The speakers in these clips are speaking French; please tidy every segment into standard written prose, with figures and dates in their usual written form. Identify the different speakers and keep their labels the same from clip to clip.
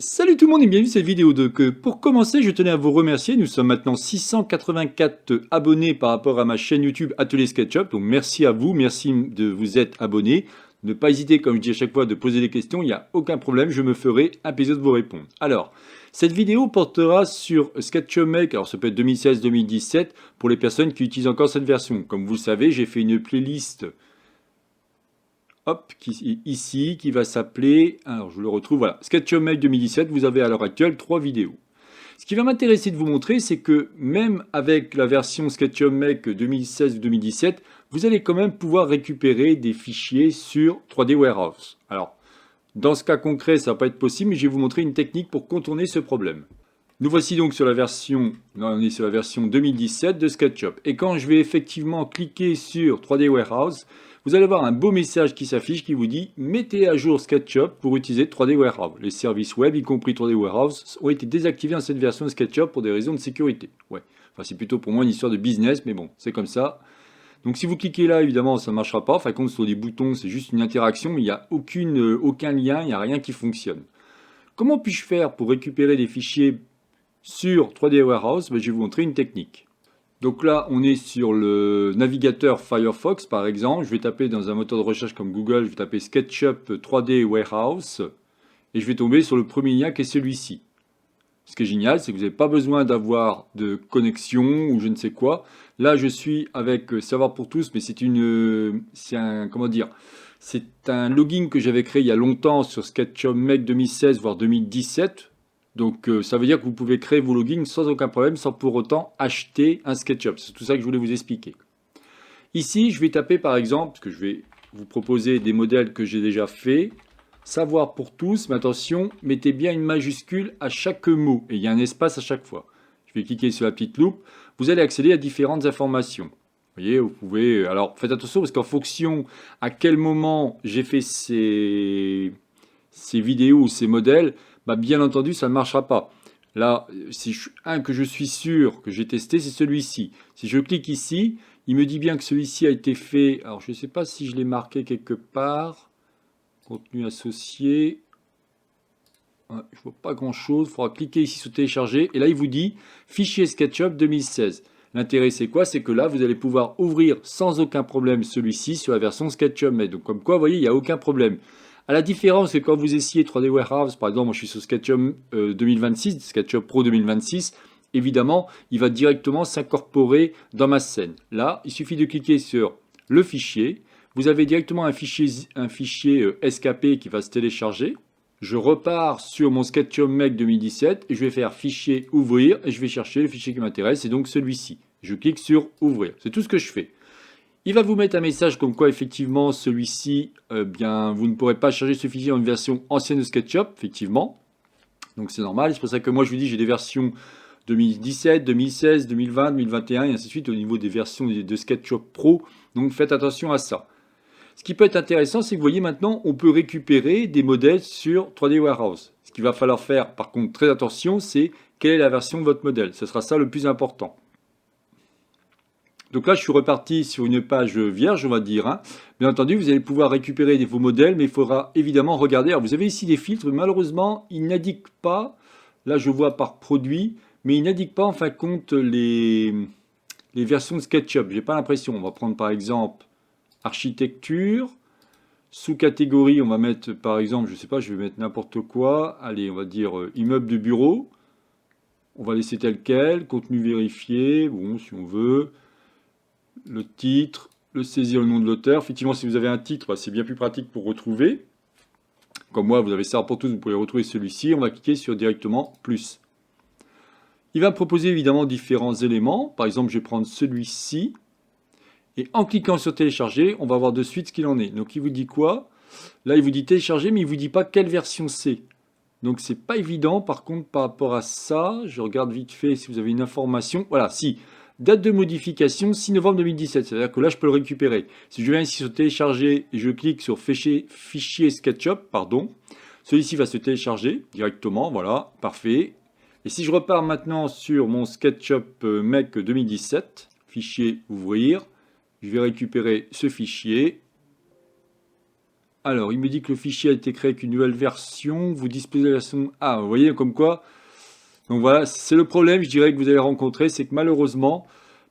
Speaker 1: Salut tout le monde et bienvenue dans cette vidéo. Pour commencer, je tenais à vous remercier. Nous sommes maintenant 684 abonnés par rapport à ma chaîne YouTube Atelier SketchUp. Donc merci à vous, merci de vous être abonnés. Ne pas hésiter, comme je dis à chaque fois, de poser des questions. Il n'y a aucun problème, je me ferai un plaisir de vous répondre. Alors, cette vidéo portera sur SketchUp Make. Alors ça peut être 2016-2017 pour les personnes qui utilisent encore cette version. Comme vous le savez, j'ai fait une playlist ici, qui va s'appeler, alors je le retrouve, voilà, SketchUp Make 2017, vous avez à l'heure actuelle 3 vidéos. Ce qui va m'intéresser de vous montrer, c'est que même avec la version SketchUp Make 2016 ou 2017, vous allez quand même pouvoir récupérer des fichiers sur 3D Warehouse. Alors, dans ce cas concret, ça ne va pas être possible, mais je vais vous montrer une technique pour contourner ce problème. Nous voici donc sur la version, on est sur la version 2017 de SketchUp. Et quand je vais effectivement cliquer sur 3D Warehouse, vous allez avoir un beau message qui s'affiche qui vous dit « Mettez à jour SketchUp pour utiliser 3D Warehouse ». Les services web, y compris 3D Warehouse, ont été désactivés dans cette version de SketchUp pour des raisons de sécurité. Ouais. Enfin, c'est plutôt pour moi une histoire de business, mais bon, c'est comme ça. Donc si vous cliquez là, évidemment, ça ne marchera pas. Enfin, compte sur des boutons, c'est juste une interaction, mais il n'y a aucun lien, il n'y a rien qui fonctionne. Comment puis-je faire pour récupérer des fichiers sur 3D Warehouse? Je vais vous montrer une technique. Donc là, on est sur le navigateur Firefox, par exemple. Je vais taper dans un moteur de recherche comme Google, je vais taper SketchUp 3D Warehouse, et je vais tomber sur le premier lien qui est celui-ci. Ce qui est génial, c'est que vous n'avez pas besoin d'avoir de connexion ou je ne sais quoi. Là, je suis avec Savoir pour tous, mais c'est un login que j'avais créé il y a longtemps sur SketchUp Make 2016, voire 2017. Donc ça veut dire que vous pouvez créer vos logins sans aucun problème, sans pour autant acheter un SketchUp. C'est tout ça que je voulais vous expliquer. Ici, je vais taper par exemple, parce que je vais vous proposer des modèles que j'ai déjà faits. Savoir pour tous, mais attention, mettez bien une majuscule à chaque mot, et il y a un espace à chaque fois. Je vais cliquer sur la petite loupe. Vous allez accéder à différentes informations. Vous voyez, vous pouvez... Alors, faites attention, parce qu'en fonction à quel moment j'ai fait ces vidéos ou ces modèles, bien entendu, ça ne marchera pas. Là, un que je suis sûr que j'ai testé, c'est celui-ci. Si je clique ici, il me dit bien que celui-ci a été fait... Alors, je ne sais pas si je l'ai marqué quelque part... Contenu associé. Je ne vois pas grand chose. Il faudra cliquer ici sur télécharger. Et là, il vous dit fichier SketchUp 2016. L'intérêt, c'est quoi? C'est que là, vous allez pouvoir ouvrir sans aucun problème celui-ci sur la version SketchUp. Mais donc, comme quoi, vous voyez, il n'y a aucun problème. À la différence que quand vous essayez 3D Warehouse, par exemple, moi je suis sur SketchUp 2026, SketchUp Pro 2026, évidemment, il va directement s'incorporer dans ma scène. Là, il suffit de cliquer sur le fichier. Vous avez directement un fichier SKP qui va se télécharger. Je repars sur mon SketchUp Make 2017 et je vais faire fichier ouvrir et je vais chercher le fichier qui m'intéresse, c'est donc celui-ci. Je clique sur ouvrir. C'est tout ce que je fais. Il va vous mettre un message comme quoi effectivement celui-ci, vous ne pourrez pas charger ce fichier en une version ancienne de SketchUp, effectivement. Donc c'est normal, c'est pour ça que moi je vous dis j'ai des versions 2017, 2016, 2020, 2021 et ainsi de suite au niveau des versions de SketchUp Pro. Donc faites attention à ça. Ce qui peut être intéressant, c'est que vous voyez maintenant, on peut récupérer des modèles sur 3D Warehouse. Ce qu'il va falloir faire, par contre, très attention, c'est quelle est la version de votre modèle. Ce sera ça le plus important. Donc là, je suis reparti sur une page vierge, on va dire. Hein. Bien entendu, vous allez pouvoir récupérer vos modèles, mais il faudra évidemment regarder. Alors, vous avez ici des filtres, malheureusement, ils n'indiquent pas, là je vois par produit, mais ils n'indiquent pas en fin de compte les versions de SketchUp. J'ai pas l'impression. On va prendre par exemple architecture. Sous-catégorie, on va mettre par exemple, je sais pas, je vais mettre n'importe quoi. Allez, on va dire immeuble de bureau. On va laisser tel quel. Contenu vérifié, bon, si on veut. Le titre, le saisir le nom de l'auteur. Effectivement, si vous avez un titre, c'est bien plus pratique pour retrouver. Comme moi, vous avez ça pour tous, vous pouvez retrouver celui-ci. On va cliquer sur directement plus. Il va me proposer évidemment différents éléments. Par exemple, je vais prendre celui-ci. Et en cliquant sur télécharger, on va voir de suite ce qu'il en est. Donc il vous dit quoi? Là, il vous dit télécharger, mais il ne vous dit pas quelle version c'est. Donc c'est pas évident. Par contre, par rapport à ça, je regarde vite fait si vous avez une information. Voilà, si. Date de modification 6 novembre 2017. C'est-à-dire que là, je peux le récupérer. Si je viens ici sur télécharger et je clique sur fichier SketchUp, celui-ci va se télécharger directement. Voilà, parfait. Et si je repars maintenant sur mon SketchUp Make 2017, fichier ouvrir, je vais récupérer ce fichier. Alors, il me dit que le fichier a été créé avec une nouvelle version. Vous disposez de la version... Ah, vous voyez, comme quoi. Donc voilà, c'est le problème, je dirais, que vous allez rencontrer, c'est que malheureusement,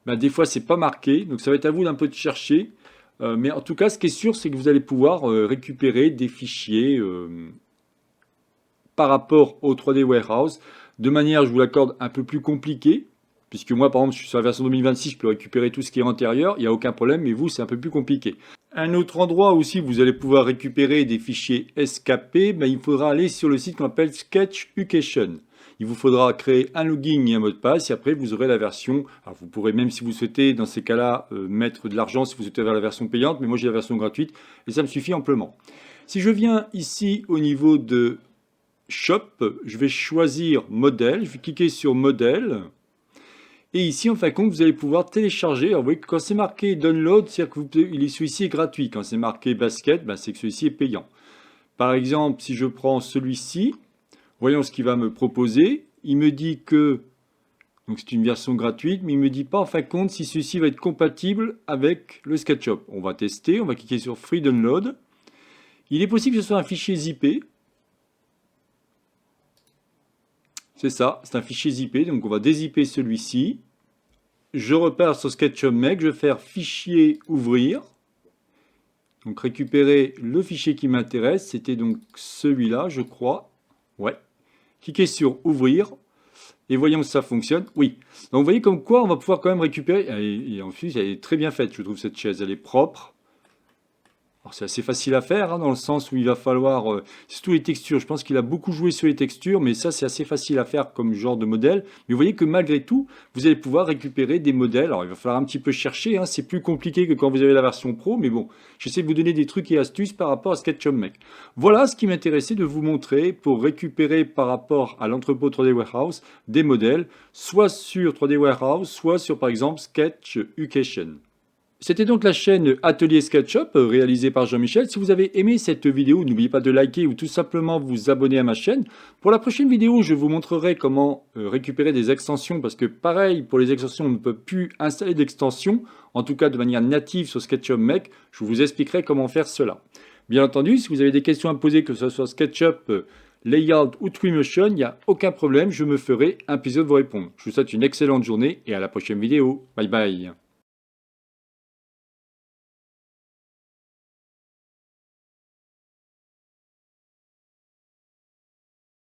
Speaker 1: ben, des fois, c'est pas marqué. Donc ça va être à vous d'un peu de chercher. Mais en tout cas, ce qui est sûr, c'est que vous allez pouvoir récupérer des fichiers par rapport au 3D Warehouse de manière, je vous l'accorde, un peu plus compliquée. Puisque moi, par exemple, je suis sur la version 2026, je peux récupérer tout ce qui est antérieur, il n'y a aucun problème, mais vous, c'est un peu plus compliqué. Un autre endroit aussi, vous allez pouvoir récupérer des fichiers SKP, ben, il faudra aller sur le site qu'on appelle Sketch Education. Il vous faudra créer un login et un mot de passe, et après vous aurez la version. Alors vous pourrez même, si vous souhaitez, dans ces cas-là, mettre de l'argent si vous souhaitez vers la version payante, mais moi j'ai la version gratuite, et ça me suffit amplement. Si je viens ici au niveau de Shop, je vais choisir Modèle, je vais cliquer sur Modèle. Et ici, en fin de compte, vous allez pouvoir télécharger. Alors, vous voyez que quand c'est marqué Download, c'est-à-dire que celui-ci est gratuit. Quand c'est marqué Basket, ben, c'est que celui-ci est payant. Par exemple, si je prends celui-ci, voyons ce qu'il va me proposer. Il me dit que donc c'est une version gratuite, mais il ne me dit pas en fin de compte si celui-ci va être compatible avec le SketchUp. On va tester, on va cliquer sur Free Download. Il est possible que ce soit un fichier zippé. C'est ça, c'est un fichier zippé, donc on va dézipper celui-ci. Je repars sur SketchUp Make, je vais faire Fichier Ouvrir. Donc récupérer le fichier qui m'intéresse, c'était donc celui-là, je crois. Ouais. Cliquez sur Ouvrir, et voyons si ça fonctionne. Oui. Donc vous voyez comme quoi on va pouvoir quand même récupérer. Et en plus, elle est très bien faite, je trouve, cette chaise, elle est propre. Alors c'est assez facile à faire, hein, dans le sens où il va falloir, surtout les textures, je pense qu'il a beaucoup joué sur les textures, mais ça c'est assez facile à faire comme genre de modèle. Mais vous voyez que malgré tout, vous allez pouvoir récupérer des modèles. Alors il va falloir un petit peu chercher, hein, c'est plus compliqué que quand vous avez la version pro, mais bon, j'essaie de vous donner des trucs et astuces par rapport à SketchUp Make. Voilà ce qui m'intéressait de vous montrer pour récupérer par rapport à l'entrepôt 3D Warehouse des modèles, soit sur 3D Warehouse, soit sur par exemple Sketch Education. C'était donc la chaîne Atelier SketchUp réalisée par Jean-Michel. Si vous avez aimé cette vidéo, n'oubliez pas de liker ou tout simplement vous abonner à ma chaîne. Pour la prochaine vidéo, je vous montrerai comment récupérer des extensions parce que pareil, pour les extensions, on ne peut plus installer d'extensions, en tout cas de manière native sur SketchUp Make. Je vous expliquerai comment faire cela. Bien entendu, si vous avez des questions à me poser, que ce soit SketchUp, Layout ou Twinmotion, il n'y a aucun problème, je me ferai un plaisir de vous répondre. Je vous souhaite une excellente journée et à la prochaine vidéo. Bye bye.